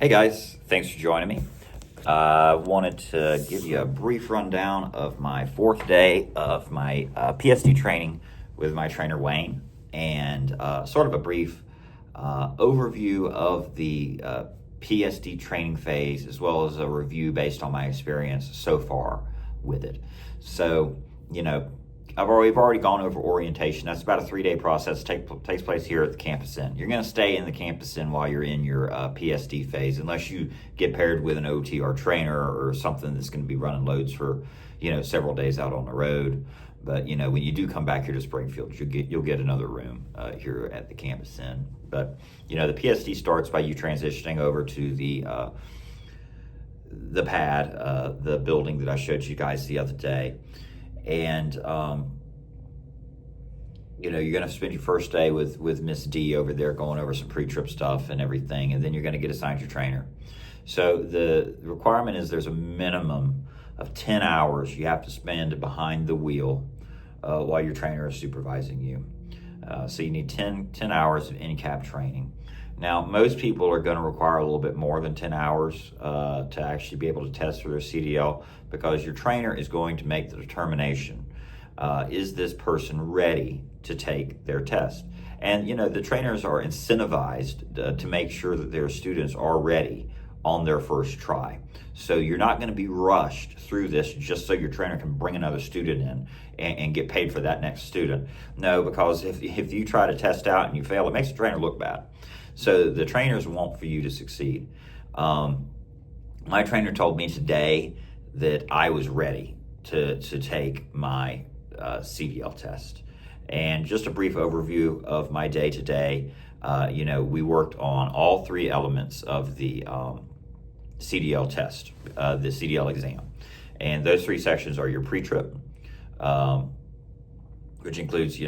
Hey guys, thanks for joining me. I wanted to give you a brief rundown of my fourth day of my PSD training with my trainer Wayne, and sort of a brief overview of the PSD training phase, as well as a review based on my experience so far with it. So, we've already gone over orientation. That's about a 3-day process. Takes place here at the Campus Inn. You're going to stay in the Campus Inn while you're in your PSD phase, unless you get paired with an OT or trainer or something that's going to be running loads for, several days out on the road. But when you do come back here to Springfield, you'll get another room here at the Campus Inn. But the PSD starts by you transitioning over to the pad, the building that I showed you guys the other day. And you're going to spend your first day with Miss D over there, going over some pre-trip stuff and everything, and then you're going to get assigned your trainer. So the requirement is there's a minimum of 10 hours you have to spend behind the wheel while your trainer is supervising you. So you need 10 hours of in-cab training. Now, most people are going to require a little bit more than 10 hours to actually be able to test for their CDL, because your trainer is going to make the determination, is this person ready to take their test? And, the trainers are incentivized to make sure that their students are ready on their first try. So you're not going to be rushed through this just so your trainer can bring another student in and get paid for that next student. No, because if you try to test out and you fail, it makes the trainer look bad. So the trainers want for you to succeed. My trainer told me today that I was ready to take my CDL test. And just a brief overview of my day today. We worked on all 3 elements of the CDL test, the CDL exam. And those 3 sections are your pre-trip, which includes,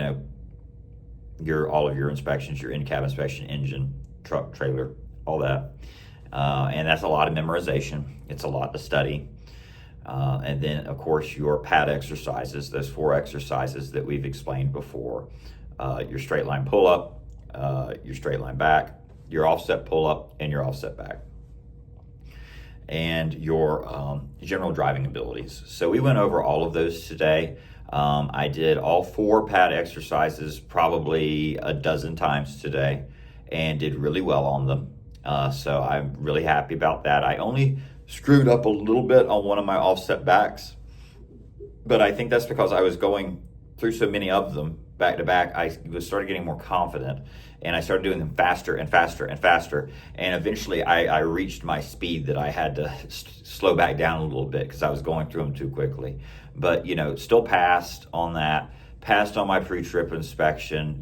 all of your inspections, your in-cab inspection, engine, truck, trailer, all that. And that's a lot of memorization. It's a lot to study. And then, of course, your pad exercises, those 4 exercises that we've explained before. Your straight line pull-up, your straight line back, your offset pull-up, and your offset back. And your general driving abilities. So we went over all of those today. I did all 4 pad exercises probably a dozen times today and did really well on them. So I'm really happy about that. I only screwed up a little bit on one of my offset backs, but I think that's because I was going through so many of them back to back. I started getting more confident, and I started doing them faster and faster and faster. And eventually I reached my speed that I had to slow back down a little bit because I was going through them too quickly. But, still passed on that, passed on my pre-trip inspection,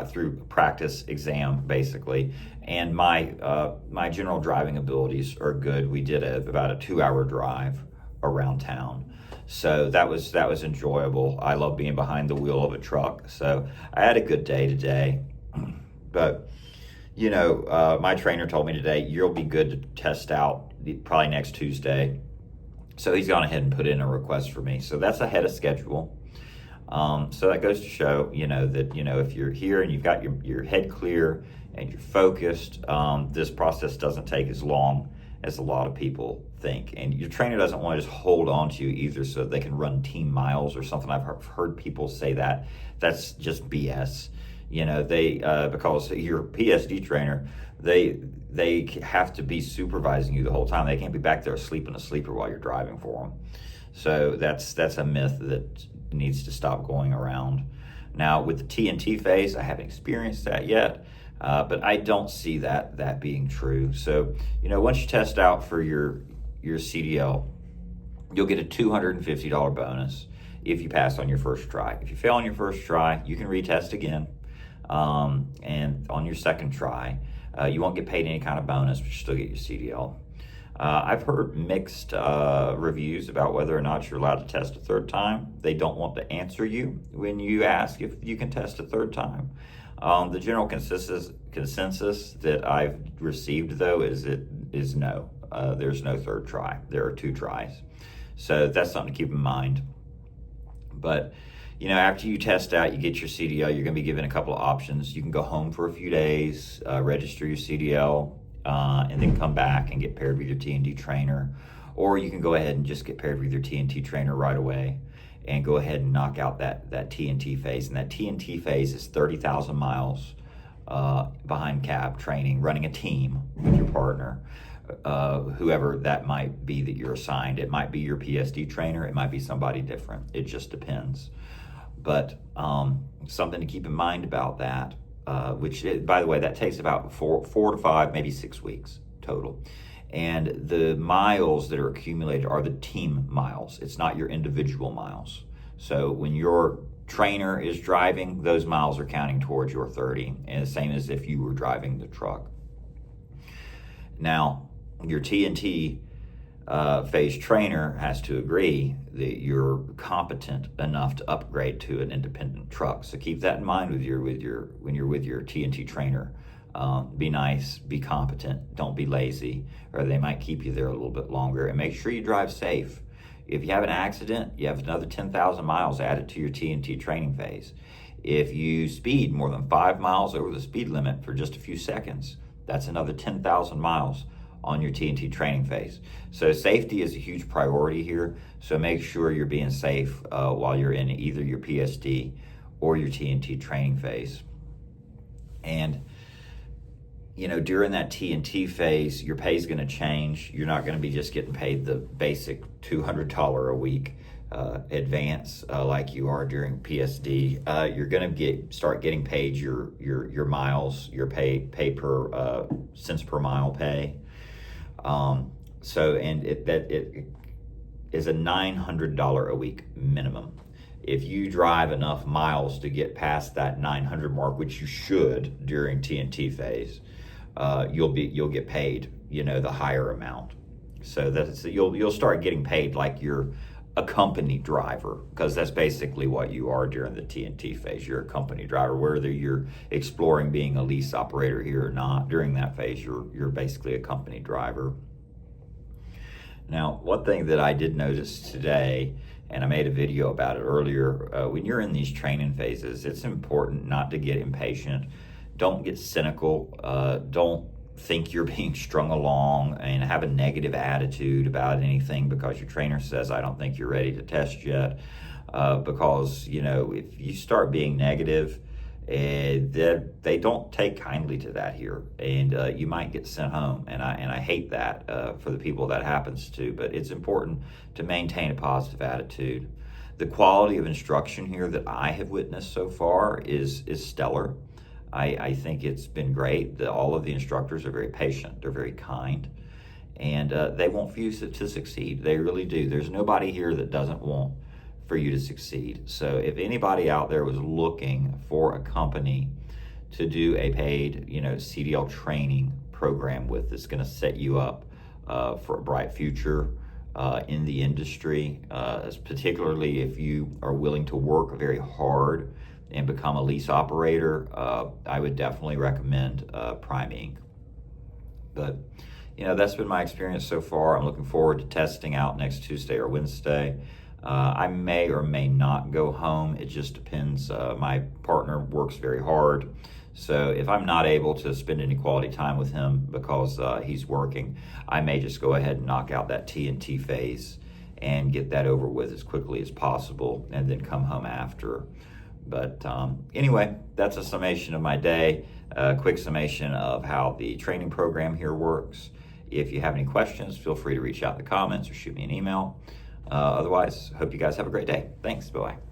through practice exam, basically. And my general driving abilities are good. We did about a 2-hour drive around town. So that was enjoyable. I love being behind the wheel of a truck. So I had a good day today. But, my trainer told me today, you'll be good to test out probably next Tuesday. So he's gone ahead and put in a request for me. So that's ahead of schedule. So that goes to show, that, if you're here and you've got your head clear and you're focused, this process doesn't take as long as a lot of people think. And your trainer doesn't want to just hold on to you either so they can run team miles or something. I've heard people say that. That's just BS. Because your PSD trainer, they have to be supervising you the whole time. They can't be back there sleeping a sleeper while you're driving for them. So that's a myth that needs to stop going around. Now, with the T&T phase, I haven't experienced that yet, but I don't see that being true. So, once you test out for your CDL, you'll get a $250 bonus if you pass on your first try. If you fail on your first try, you can retest again. And on your second try, you won't get paid any kind of bonus, but you still get your CDL. I've heard mixed reviews about whether or not you're allowed to test a third time. They don't want to answer you when you ask if you can test a third time. The general consensus that I've received, though, is no. There's no third try. There are 2 tries. So that's something to keep in mind. But, after you test out, you get your CDL, you're going to be given a couple of options. You can go home for a few days, register your CDL, and then come back and get paired with your T&T trainer. Or you can go ahead and just get paired with your T&T trainer right away and go ahead and knock out that T&T phase. And that T&T phase is 30,000 miles behind cab training, running a team with your partner, whoever that might be that you're assigned. It might be your PSD trainer, it might be somebody different. It just depends. But something to keep in mind about that, which, by the way, that takes about 4 to 5, maybe 6 weeks total. And the miles that are accumulated are the team miles. It's not your individual miles. So when your trainer is driving, those miles are counting towards your 30, and the same as if you were driving the truck. Now, your T&T phase trainer has to agree that you're competent enough to upgrade to an independent truck. So keep that in mind when you're with your T&T trainer. Be nice, be competent, don't be lazy, or they might keep you there a little bit longer. And make sure you drive safe. If you have an accident, you have another 10,000 miles added to your T&T training phase. If you speed more than 5 miles over the speed limit for just a few seconds, that's another 10,000 miles on your T&T training phase. So safety is a huge priority here. So make sure you're being safe while you're in either your PSD or your T&T training phase. And during that T&T phase, your pay is going to change. You're not going to be just getting paid the basic $200 a week advance like you are during PSD. You're going to start getting paid your miles, your pay per cents per mile pay. It is a $900 a week minimum. If you drive enough miles to get past that 900 mark, which you should during T&T phase, you'll get paid, the higher amount. So you'll start getting paid like you're a company driver, because that's basically what you are during the T&T phase. You're a company driver, whether you're exploring being a lease operator here or not. During that phase, you're basically a company driver. Now, one thing that I did notice today, and I made a video about it earlier, when you're in these training phases, it's important not to get impatient. Don't get cynical. Don't think you're being strung along and have a negative attitude about anything because your trainer says, I don't think you're ready to test yet. Because, if you start being negative, they don't take kindly to that here, and you might get sent home. And I hate that for the people that happens to, but it's important to maintain a positive attitude. The quality of instruction here that I have witnessed so far is stellar. I think it's been great. All of the instructors are very patient. They're very kind. And they want for you to succeed. They really do. There's nobody here that doesn't want for you to succeed. So if anybody out there was looking for a company to do a paid, CDL training program with that's going to set you up for a bright future in the industry, particularly if you are willing to work very hard and become a lease operator, I would definitely recommend Prime Inc. But, that's been my experience so far. I'm looking forward to testing out next Tuesday or Wednesday. I may or may not go home. It just depends. My partner works very hard. So if I'm not able to spend any quality time with him because he's working, I may just go ahead and knock out that T&T phase and get that over with as quickly as possible and then come home after. But anyway, that's a summation of my day, a quick summation of how the training program here works. If you have any questions, feel free to reach out in the comments or shoot me an email. Otherwise, hope you guys have a great day. Thanks. Bye-bye.